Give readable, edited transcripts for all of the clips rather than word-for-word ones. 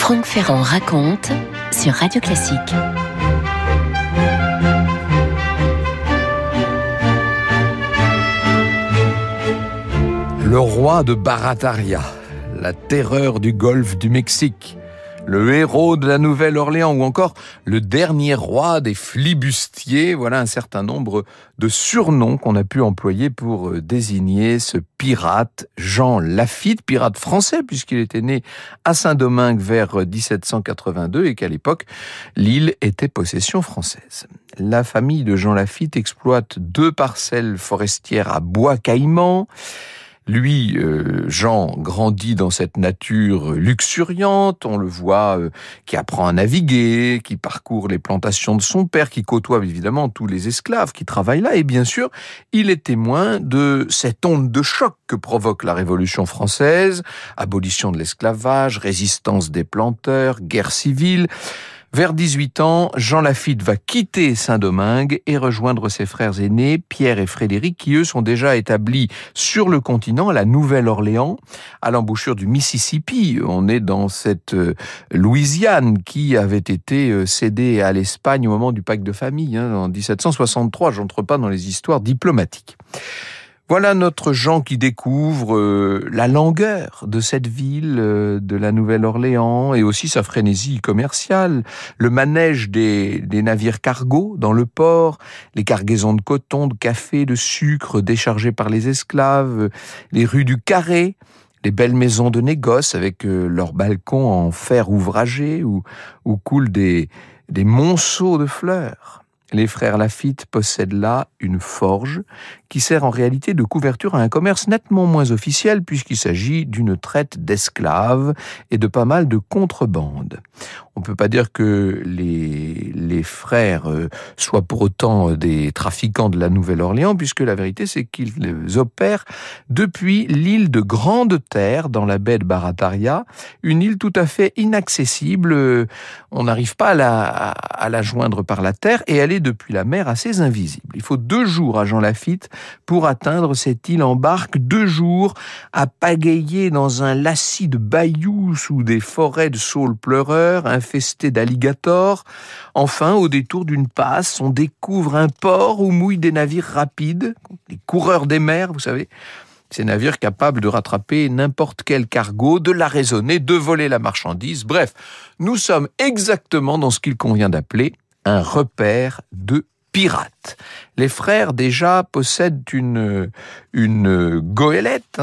Franck Ferrand raconte sur Radio Classique. Le roi de Barataria, la terreur du golfe du Mexique, le héros de la Nouvelle-Orléans ou encore le dernier roi des flibustiers. Voilà un certain nombre de surnoms qu'on a pu employer pour désigner ce pirate Jean Lafitte, pirate français puisqu'il était né à Saint-Domingue vers 1782 et qu'à l'époque, l'île était possession française. La famille de Jean Lafitte exploite 2 parcelles forestières à Bois-Caïman. Lui, Jean, grandit dans cette nature luxuriante, on le voit, qui apprend à naviguer, qui parcourt les plantations de son père, qui côtoie évidemment tous les esclaves qui travaillent là, et bien sûr, il est témoin de cette onde de choc que provoque la Révolution française, abolition de l'esclavage, résistance des planteurs, guerre civile. Vers 18 ans, Jean Lafitte va quitter Saint-Domingue et rejoindre ses frères aînés, Pierre et Frédéric, qui eux sont déjà établis sur le continent, à la Nouvelle-Orléans, à l'embouchure du Mississippi. On est dans cette Louisiane qui avait été cédée à l'Espagne au moment du pacte de famille, en 1763. J'entre pas dans les histoires diplomatiques. Voilà notre Jean qui découvre la langueur de cette ville de la Nouvelle-Orléans et aussi sa frénésie commerciale, le manège des navires cargos dans le port, les cargaisons de coton, de café, de sucre déchargés par les esclaves, les rues du Carré, les belles maisons de négoce avec leurs balcons en fer ouvragé où coulent des monceaux de fleurs. Les frères Lafitte possèdent là une forge qui sert en réalité de couverture à un commerce nettement moins officiel puisqu'il s'agit d'une traite d'esclaves et de pas mal de contrebande. On ne peut pas dire que les frères soient pour autant des trafiquants de la Nouvelle-Orléans puisque la vérité c'est qu'ils opèrent depuis l'île de Grande-Terre dans la baie de Barataria, une île tout à fait inaccessible. On n'arrive pas à la joindre par la terre et elle est depuis la mer assez invisible. Il faut 2 jours à Jean Lafitte pour atteindre cette île en barque, 2 jours à pagayer dans un lacis de bayous sous des forêts de saules pleureurs infestés d'alligators. Enfin, au détour d'une passe, on découvre un port où mouillent des navires rapides, les coureurs des mers, vous savez, ces navires capables de rattraper n'importe quel cargo, de l'arraisonner, de voler la marchandise. Bref, nous sommes exactement dans ce qu'il convient d'appeler un repère de pirates. Les frères déjà possèdent une goélette,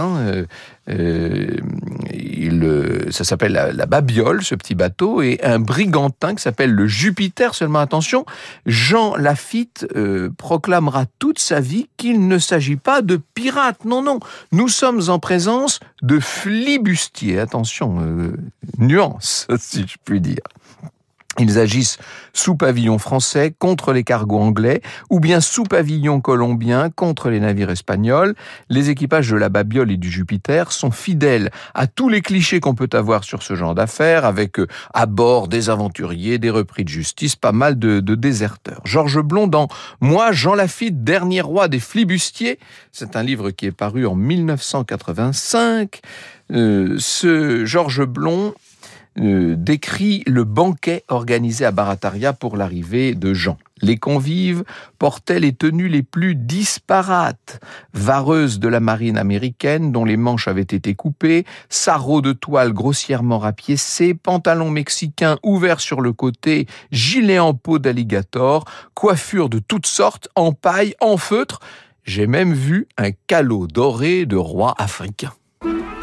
ça s'appelle la Babiole, ce petit bateau, et un brigantin qui s'appelle le Jupiter. Seulement attention, Jean Lafitte proclamera toute sa vie qu'il ne s'agit pas de pirates. Non, nous sommes en présence de flibustiers. Attention, nuance, si je puis dire. Ils agissent sous pavillon français contre les cargos anglais ou bien sous pavillon colombien contre les navires espagnols. Les équipages de la Babiole et du Jupiter sont fidèles à tous les clichés qu'on peut avoir sur ce genre d'affaires avec à bord des aventuriers, des repris de justice, pas mal de déserteurs. Georges Blond dans « Moi, Jean Lafitte, dernier roi des flibustiers », c'est un livre qui est paru en 1985. Ce Georges Blond décrit le banquet organisé à Barataria pour l'arrivée de Jean. Les convives portaient les tenues les plus disparates, vareuses de la marine américaine dont les manches avaient été coupées, sarraux de toile grossièrement rapiécés, pantalons mexicains ouverts sur le côté, gilets en peau d'alligator, coiffures de toutes sortes, en paille, en feutre. J'ai même vu un calot doré de roi africain.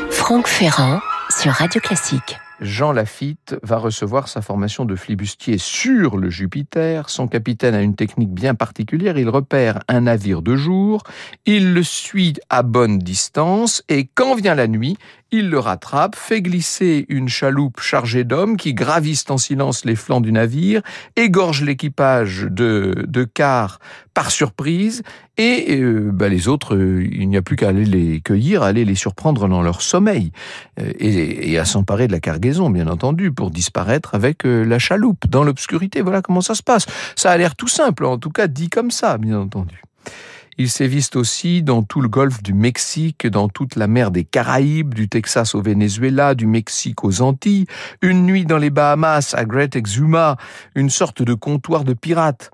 Franck Ferrand sur Radio Classique. Jean Lafitte va recevoir sa formation de flibustier sur le Jupiter. Son capitaine a une technique bien particulière. Il repère un navire de jour, il le suit à bonne distance et quand vient la nuit, il le rattrape, fait glisser une chaloupe chargée d'hommes qui gravissent en silence les flancs du navire, égorge l'équipage de quart par surprise et les autres, il n'y a plus qu'à aller les cueillir, à aller les surprendre dans leur sommeil et à s'emparer de la cargaison, bien entendu, pour disparaître avec la chaloupe dans l'obscurité. Voilà comment ça se passe. Ça a l'air tout simple, en tout cas dit comme ça, bien entendu. Ils sévissent aussi dans tout le golfe du Mexique, dans toute la mer des Caraïbes, du Texas au Venezuela, du Mexique aux Antilles. Une nuit dans les Bahamas, à Great Exuma, une sorte de comptoir de pirates.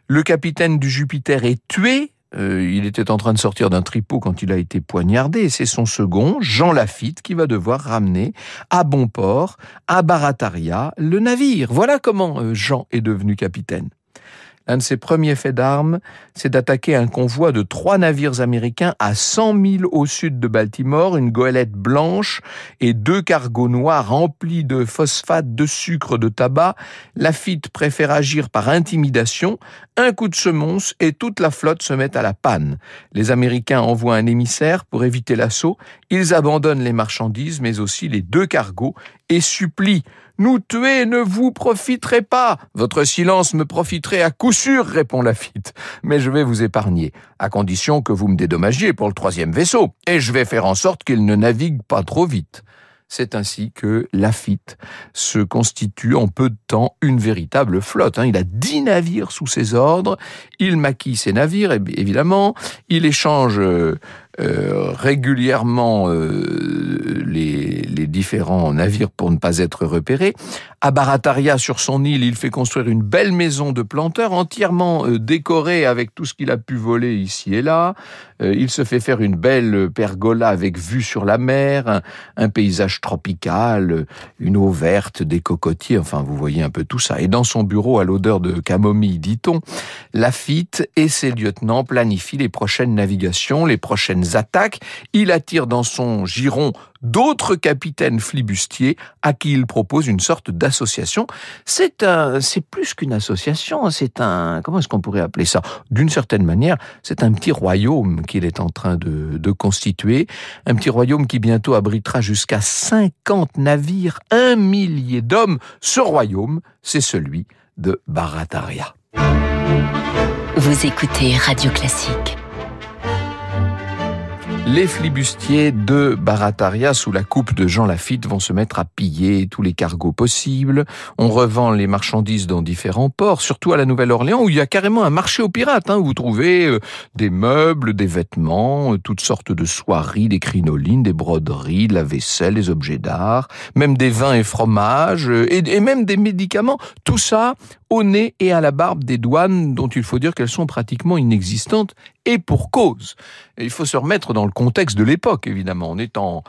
Le capitaine du Jupiter est tué. Il était en train de sortir d'un tripot quand il a été poignardé, et c'est son second, Jean Lafitte, qui va devoir ramener à bon port, à Barataria, le navire. Voilà comment Jean est devenu capitaine. L'un de ses premiers faits d'armes, c'est d'attaquer un convoi de 3 navires américains à 100 milles au sud de Baltimore, une goélette blanche et 2 cargos noirs remplis de phosphate, de sucre, de tabac. Lafitte préfère agir par intimidation. Un coup de semonce et toute la flotte se met à la panne. Les Américains envoient un émissaire pour éviter l'assaut. Ils abandonnent les marchandises, mais aussi les 2 cargos, et supplient: « Nous tuer ne vous profiterait pas. Votre silence me profiterait à coup sûr, répond Lafitte. Mais je vais vous épargner, à condition que vous me dédommagiez pour le 3e vaisseau, et je vais faire en sorte qu'il ne navigue pas trop vite. » C'est ainsi que Lafitte se constitue en peu de temps une véritable flotte. Il a 10 navires sous ses ordres, il maquille ses navires, évidemment, il échange régulièrement les différents navires pour ne pas être repérés. À Barataria, sur son île, il fait construire une belle maison de planteur entièrement décorée avec tout ce qu'il a pu voler ici et là. Il se fait faire une belle pergola avec vue sur la mer, un paysage tropical, une eau verte, des cocotiers, enfin vous voyez un peu tout ça. Et dans son bureau, à l'odeur de camomille, dit-on, Lafitte et ses lieutenants planifient les prochaines navigations, les prochaines attaques. Il attire dans son giron d'autres capitaines flibustiers à qui il propose une sorte d'association. C'est plus qu'une association, comment est-ce qu'on pourrait appeler ça? D'une certaine manière, c'est un petit royaume qu'il est en train de constituer. Un petit royaume qui bientôt abritera jusqu'à 50 navires, 1 millier d'hommes. Ce royaume, c'est celui de Barataria. Vous écoutez Radio Classique. Les flibustiers de Barataria, sous la coupe de Jean Lafitte, vont se mettre à piller tous les cargos possibles. On revend les marchandises dans différents ports, surtout à la Nouvelle-Orléans, où il y a carrément un marché aux pirates, où vous trouvez des meubles, des vêtements, toutes sortes de soieries, des crinolines, des broderies, de la vaisselle, des objets d'art, même des vins et fromages, et même des médicaments. Tout ça au nez et à la barbe des douanes, dont il faut dire qu'elles sont pratiquement inexistantes, et pour cause. Et il faut se remettre dans le contexte de l'époque, évidemment. On est dans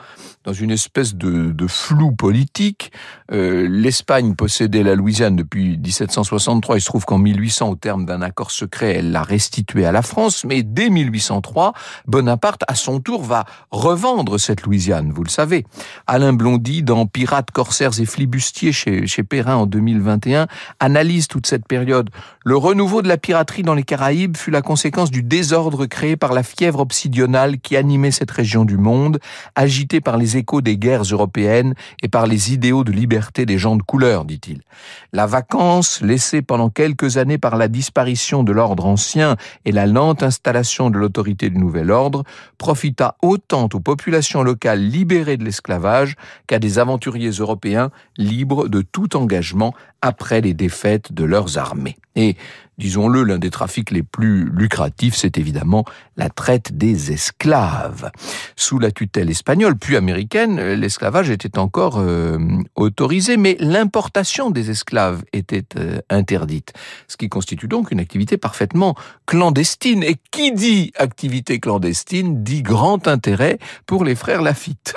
une espèce de flou politique. L'Espagne possédait la Louisiane depuis 1763. Il se trouve qu'en 1800, au terme d'un accord secret, elle l'a restituée à la France. Mais dès 1803, Bonaparte, à son tour, va revendre cette Louisiane, vous le savez. Alain Blondy, dans Pirates, corsaires et flibustiers chez Perrin en 2021, analyse toute cette période. Le renouveau de la piraterie dans les Caraïbes fut la conséquence du désordre créé par la fièvre obsidionale qui animait cette région du monde, agitée par les échos des guerres européennes et par les idéaux de liberté des gens de couleur, dit-il. La vacance, laissée pendant quelques années par la disparition de l'ordre ancien et la lente installation de l'autorité du nouvel ordre, profita autant aux populations locales libérées de l'esclavage qu'à des aventuriers européens libres de tout engagement après les défaites de leurs armées. Et, disons-le, l'un des trafics les plus lucratifs, c'est évidemment la traite des esclaves. Sous la tutelle espagnole, puis américaine, l'esclavage était encore autorisé, mais l'importation des esclaves était interdite, ce qui constitue donc une activité parfaitement clandestine. Et qui dit activité clandestine dit grand intérêt pour les frères Lafitte.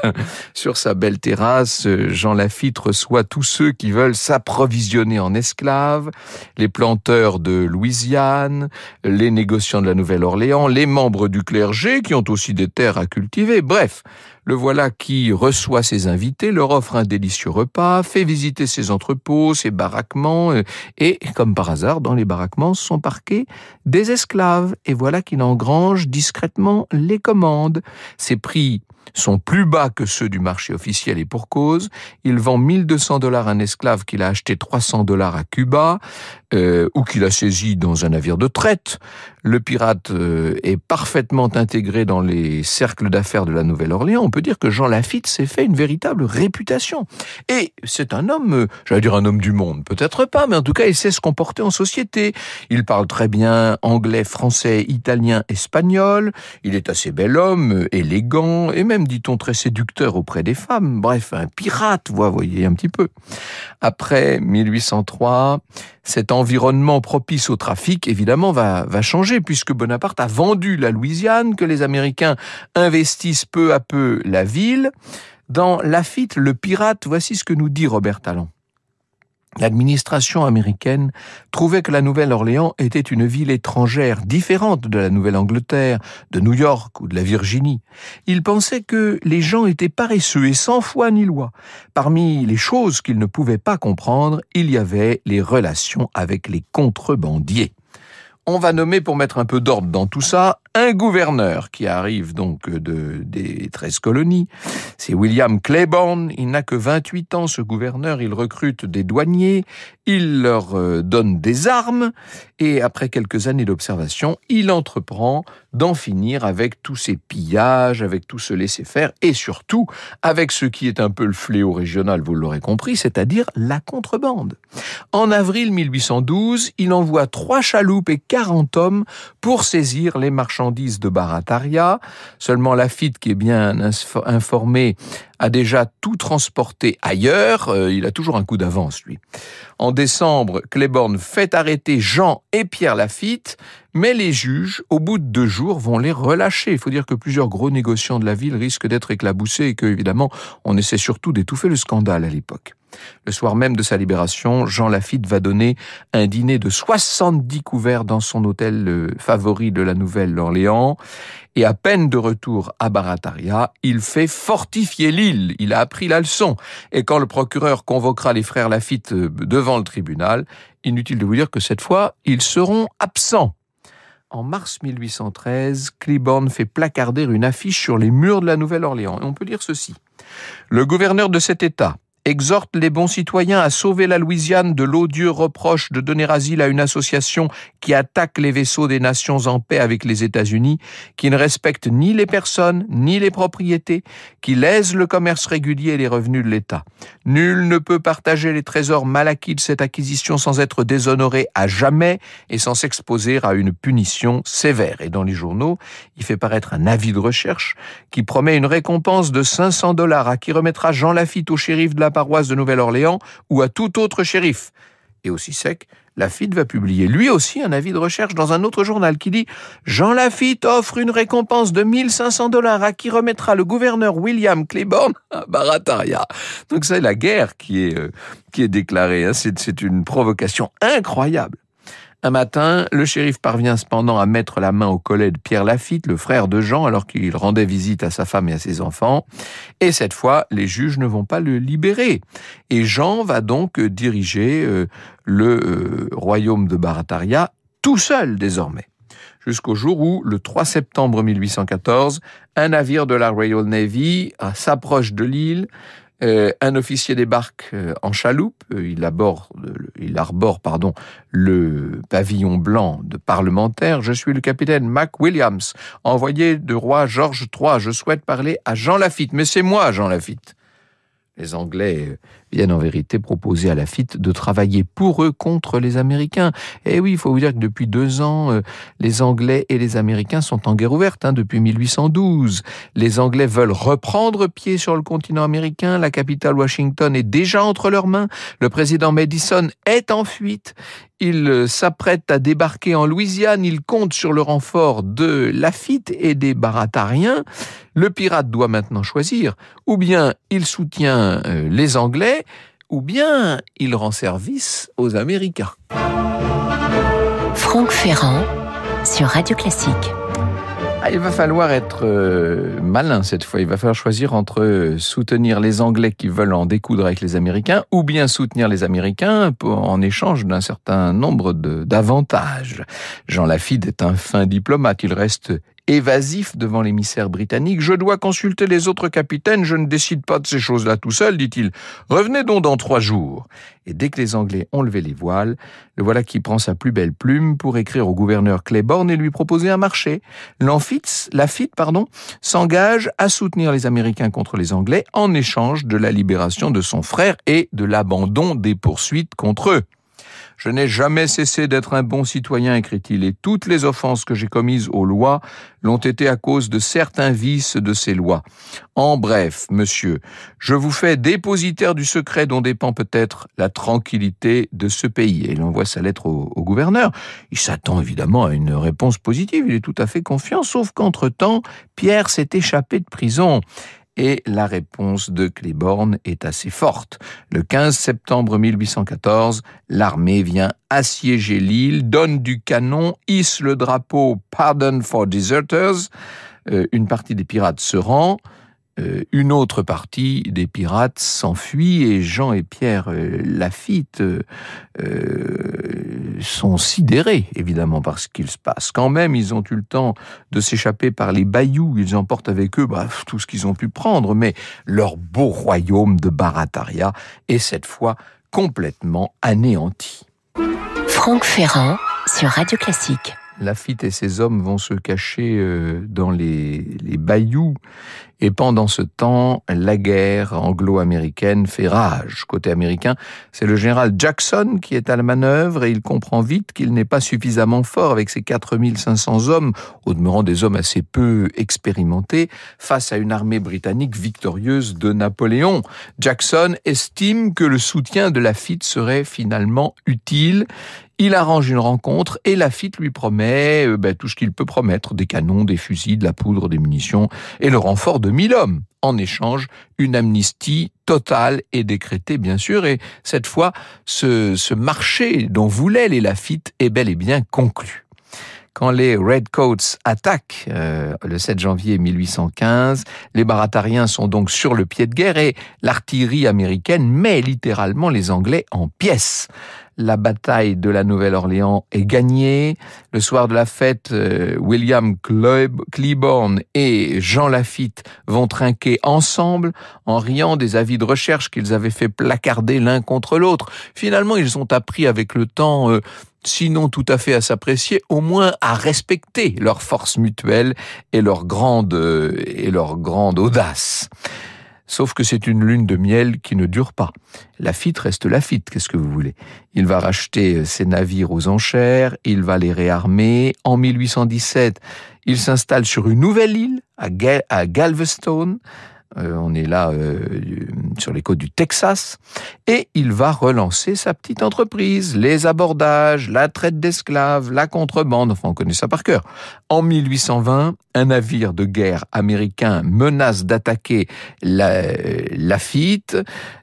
Sur sa belle terrasse, Jean Lafitte reçoit tous ceux qui veulent s'approvisionner en esclaves, les planteurs de Louisiane, les négociants de la Nouvelle-Orléans, les membres du clergé qui ont aussi des terres à cultiver. Bref, le voilà qui reçoit ses invités, leur offre un délicieux repas, fait visiter ses entrepôts, ses baraquements, et, comme par hasard, dans les baraquements sont parqués des esclaves. Et voilà qu'il engrange discrètement les commandes. Ses prix sont plus bas que ceux du marché officiel et pour cause. Il vend $1 200 un esclave qu'il a acheté $300 à Cuba, ou qu'il a saisi dans un navire de traite. Le pirate est parfaitement intégré dans les cercles d'affaires de la Nouvelle-Orléans. On peut dire que Jean Lafitte s'est fait une véritable réputation. Et c'est un homme, j'allais dire un homme du monde, peut-être pas, mais en tout cas, il sait se comporter en société. Il parle très bien anglais, français, italien, espagnol. Il est assez bel homme, élégant, et même, dit-on, très séducteur auprès des femmes. Bref, un pirate, vous voyez un petit peu. Après 1803, cet environnement propice au trafic, évidemment, va changer, puisque Bonaparte a vendu la Louisiane, que les Américains investissent peu à peu la ville. Dans Lafitte, le pirate, voici ce que nous dit Robert Talon. L'administration américaine trouvait que la Nouvelle-Orléans était une ville étrangère, différente de la Nouvelle-Angleterre, de New York ou de la Virginie. Ils pensaient que les gens étaient paresseux et sans foi ni loi. Parmi les choses qu'ils ne pouvaient pas comprendre, il y avait les relations avec les contrebandiers. On va nommer, pour mettre un peu d'ordre dans tout ça, un gouverneur qui arrive donc des 13 colonies. C'est William Claiborne. Il n'a que 28 ans, ce gouverneur. Il recrute des douaniers, il leur donne des armes et après quelques années d'observation, il entreprend d'en finir avec tous ces pillages, avec tout ce laisser-faire et surtout avec ce qui est un peu le fléau régional, vous l'aurez compris, c'est-à-dire la contrebande. En avril 1812, il envoie 3 chaloupes et 40 hommes pour saisir les marchandises de Barataria. Seulement Lafitte, qui est bien informé, a déjà tout transporté ailleurs. Il a toujours un coup d'avance, lui. En décembre, Claiborne fait arrêter Jean et Pierre Lafitte, mais les juges, au bout de 2 jours, vont les relâcher. Il faut dire que plusieurs gros négociants de la ville risquent d'être éclaboussés et que, évidemment, on essaie surtout d'étouffer le scandale à l'époque. Le soir même de sa libération, Jean Lafitte va donner un dîner de 70 couverts dans son hôtel favori de la Nouvelle-Orléans. Et à peine de retour à Barataria, il fait fortifier l'île. Il a appris la leçon. Et quand le procureur convoquera les frères Lafitte devant le tribunal, inutile de vous dire que cette fois, ils seront absents. En mars 1813, Claiborne fait placarder une affiche sur les murs de la Nouvelle-Orléans. Et on peut lire ceci. Le gouverneur de cet État exhorte les bons citoyens à sauver la Louisiane de l'odieux reproche de donner asile à une association qui attaque les vaisseaux des nations en paix avec les États-Unis, qui ne respecte ni les personnes, ni les propriétés, qui lèse le commerce régulier et les revenus de l'État. Nul ne peut partager les trésors mal acquis de cette acquisition sans être déshonoré à jamais et sans s'exposer à une punition sévère. Et dans les journaux, il fait paraître un avis de recherche qui promet une récompense de $500 à qui remettra Jean Lafitte au shérif de la paroisse de Nouvelle-Orléans ou à tout autre shérif. Et aussi sec, Lafitte va publier lui aussi un avis de recherche dans un autre journal qui dit « Jean Lafitte offre une récompense de $1 500 à qui remettra le gouverneur William Claiborne à Barataria ». Donc c'est la guerre qui est déclarée. Hein. C'est une provocation incroyable. Un matin, le shérif parvient cependant à mettre la main au collet de Pierre Lafitte, le frère de Jean, alors qu'il rendait visite à sa femme et à ses enfants. Et cette fois, les juges ne vont pas le libérer. Et Jean va donc diriger le royaume de Barataria tout seul désormais. Jusqu'au jour où, le 3 septembre 1814, un navire de la Royal Navy s'approche de l'île. Un officier débarque en chaloupe, il arbore le pavillon blanc de parlementaire. Je suis le capitaine Mac Williams, envoyé de roi George III. Je souhaite parler à Jean Lafitte. Mais c'est moi, Jean Lafitte. Les Anglais viennent en vérité proposer à Lafitte de travailler pour eux contre les Américains. Et oui, il faut vous dire que depuis 2 ans, les Anglais et les Américains sont en guerre ouverte, depuis 1812. Les Anglais veulent reprendre pied sur le continent américain. La capitale Washington est déjà entre leurs mains. Le président Madison est en fuite. Il s'apprête à débarquer en Louisiane. Il compte sur le renfort de Lafitte et des Baratariens. Le pirate doit maintenant choisir. Ou bien il soutient les Anglais, ou bien il rend service aux Américains. Franck Ferrand sur Radio Classique. Il va falloir être malin cette fois. Il va falloir choisir entre soutenir les Anglais qui veulent en découdre avec les Américains ou bien soutenir les Américains en échange d'un certain nombre d'avantages. Jean Lafitte est un fin diplomate. Il reste évasif devant l'émissaire britannique. « Je dois consulter les autres capitaines, je ne décide pas de ces choses-là tout seul, dit-il. Revenez donc dans 3 jours. » Et dès que les Anglais ont levé les voiles, le voilà qui prend sa plus belle plume pour écrire au gouverneur Claiborne et lui proposer un marché. Lafitte, s'engage à soutenir les Américains contre les Anglais en échange de la libération de son frère et de l'abandon des poursuites contre eux. « Je n'ai jamais cessé d'être un bon citoyen, écrit-il, et toutes les offenses que j'ai commises aux lois l'ont été à cause de certains vices de ces lois. En bref, monsieur, je vous fais dépositaire du secret dont dépend peut-être la tranquillité de ce pays. » Et il envoie sa lettre au gouverneur. Il s'attend évidemment à une réponse positive, il est tout à fait confiant, sauf qu'entre-temps, Pierre s'est échappé de prison. Et la réponse de Claiborne est assez forte. Le 15 septembre 1814, l'armée vient assiéger l'île, donne du canon, hisse le drapeau « Pardon for Deserters ». Une partie des pirates se rend, une autre partie des pirates s'enfuit et Jean et Pierre Lafitte sont sidérés, évidemment, par ce qu'il se passe. Quand même, ils ont eu le temps de s'échapper par les bayous. Ils emportent avec eux tout ce qu'ils ont pu prendre, mais leur beau royaume de Barataria est cette fois complètement anéanti. Franck Ferrand sur Radio Classique. Lafitte et ses hommes vont se cacher dans les bayous. Et pendant ce temps, la guerre anglo-américaine fait rage. Côté américain, c'est le général Jackson qui est à la manœuvre et il comprend vite qu'il n'est pas suffisamment fort avec ses 4500 hommes, au demeurant des hommes assez peu expérimentés, face à une armée britannique victorieuse de Napoléon. Jackson estime que le soutien de Lafitte serait finalement utile. Il arrange une rencontre et Lafitte lui promet tout ce qu'il peut promettre, des canons, des fusils, de la poudre, des munitions et le renfort de 1000 hommes. En échange, une amnistie totale est décrétée, bien sûr, et cette fois, ce marché dont voulaient les Lafitte est bel et bien conclu. Quand les Redcoats attaquent le 7 janvier 1815, les Baratariens sont donc sur le pied de guerre et l'artillerie américaine met littéralement les Anglais en pièces. La bataille de la Nouvelle-Orléans est gagnée. Le soir de la fête, William Claiborne et Jean Lafitte vont trinquer ensemble en riant des avis de recherche qu'ils avaient fait placarder l'un contre l'autre. Finalement, ils ont appris avec le temps, sinon tout à fait à s'apprécier, au moins à respecter leur force mutuelle et leur grande audace. Sauf que c'est une lune de miel qui ne dure pas. Lafitte reste Lafitte, qu'est-ce que vous voulez ? Il va racheter ses navires aux enchères, il va les réarmer. En 1817, il s'installe sur une nouvelle île, à Galveston. On est là sur les côtes du Texas. Et il va relancer sa petite entreprise, les abordages, la traite d'esclaves, la contrebande, enfin on connaît ça par cœur. En 1820, un navire de guerre américain menace d'attaquer Lafitte.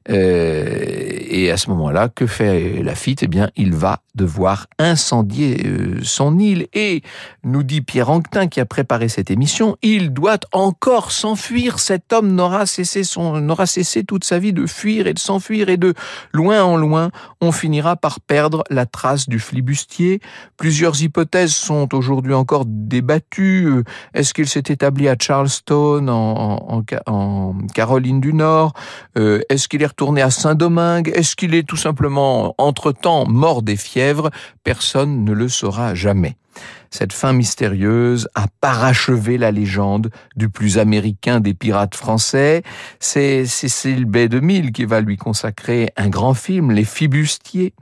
Et à ce moment-là, que fait Lafitte ? Eh bien, il va devoir incendier son île. Et, nous dit Pierre Anquetin, qui a préparé cette émission, il doit encore s'enfuir. Cet homme n'aura cessé toute sa vie de fuir et de s'enfuir, et de loin en loin, on finira par perdre la trace du flibustier. Plusieurs hypothèses sont aujourd'hui encore débattues. Est-ce qu'il s'est établi à Charleston, en Caroline du Nord ? Est-ce qu'il est retourné à Saint-Domingue ? Est-ce qu'il est tout simplement, entre-temps, mort des fièvres ? Personne ne le saura jamais. Cette fin mystérieuse a parachevé la légende du plus américain des pirates français. C'est Cecil B. DeMille qui va lui consacrer un grand film, Les Flibustiers.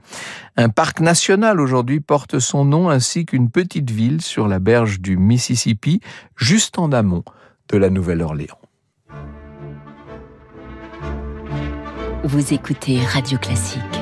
Un parc national aujourd'hui porte son nom, ainsi qu'une petite ville sur la berge du Mississippi, juste en amont de la Nouvelle-Orléans. Vous écoutez Radio Classique.